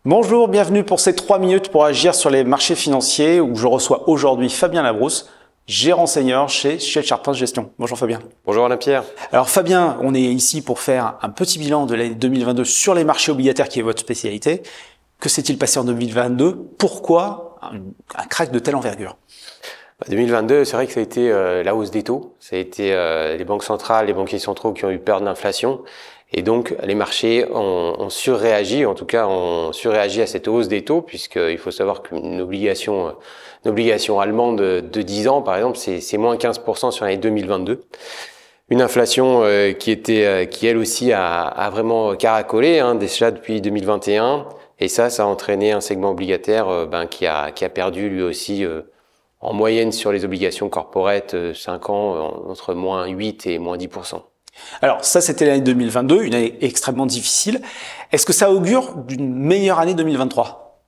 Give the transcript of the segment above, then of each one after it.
Bonjour, bienvenue pour ces 3 minutes pour agir sur les marchés financiers où je reçois aujourd'hui Fabien Labrousse, gérant senior chez Sharpin Gestion. Bonjour Fabien. Bonjour Alain-Pierre. Alors Fabien, on est ici pour faire un petit bilan de l'année 2022 sur les marchés obligataires qui est votre spécialité. Que s'est-il passé en 2022? Pourquoi un crack de telle envergure? 2022, c'est vrai que ça a été la hausse des taux. Ça a été les banques centrales, les banquiers centraux qui ont eu peur de l'inflation. Et donc, les marchés ont surréagi, en tout cas, ont surréagi à cette hausse des taux, puisqu'il faut savoir qu'une obligation allemande de 10 ans, par exemple, c'est moins 15% sur l'année 2022. Une inflation qui elle aussi a vraiment caracolé, déjà depuis 2021. Et ça a entraîné un segment obligataire qui a perdu lui aussi en moyenne sur les obligations corporate 5 ans entre moins 8 et moins 10%. Alors ça, c'était l'année 2022, une année extrêmement difficile. Est-ce que ça augure d'une meilleure année 2023?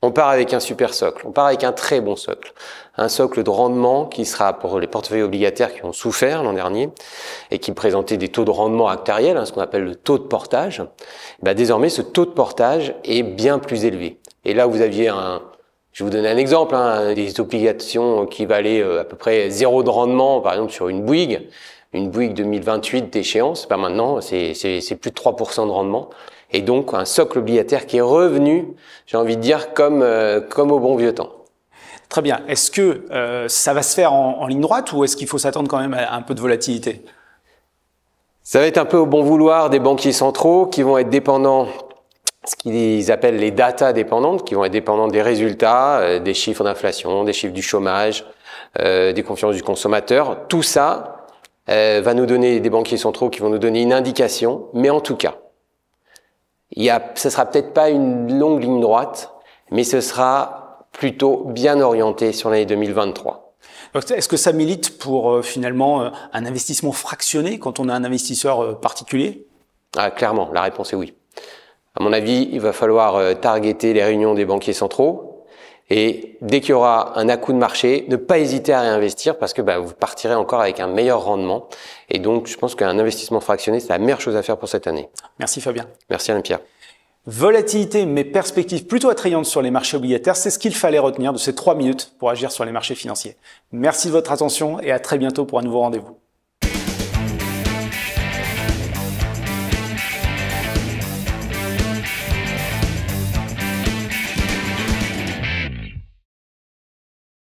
On part avec un super socle, on part avec un très bon socle. Un socle de rendement qui sera pour les portefeuilles obligataires qui ont souffert l'an dernier et qui présentaient des taux de rendement actuariels, ce qu'on appelle le taux de portage. Désormais, ce taux de portage est bien plus élevé. Et là, vous aviez je vais vous donner un exemple, des obligations qui valaient à peu près 0 de rendement, par exemple sur une Bouygues 2028 d'échéance, maintenant c'est plus de 3% de rendement. Et donc un socle obligataire qui est revenu, j'ai envie de dire, comme au bon vieux temps. Très bien. Est-ce que ça va se faire en ligne droite ou est-ce qu'il faut s'attendre quand même à un peu de volatilité? Ça va être un peu au bon vouloir des banquiers centraux qui vont être dépendants, ce qu'ils appellent les data dépendantes, qui vont être dépendantes des résultats, des chiffres d'inflation, des chiffres du chômage, des confiances du consommateur. Tout ça va nous donner des banquiers centraux qui vont nous donner une indication, mais en tout cas, ce sera peut-être pas une longue ligne droite, mais ce sera plutôt bien orienté sur l'année 2023. Est-ce que ça milite pour finalement un investissement fractionné quand on a un investisseur particulier? Clairement, la réponse est oui. À mon avis, il va falloir targeter les réunions des banquiers centraux et dès qu'il y aura un à-coup de marché, ne pas hésiter à réinvestir parce que vous partirez encore avec un meilleur rendement. Et donc, je pense qu'un investissement fractionné, c'est la meilleure chose à faire pour cette année. Merci Fabien. Merci Alain-Pierre. Volatilité mais perspectives plutôt attrayantes sur les marchés obligataires, c'est ce qu'il fallait retenir de ces 3 minutes pour agir sur les marchés financiers. Merci de votre attention et à très bientôt pour un nouveau rendez-vous.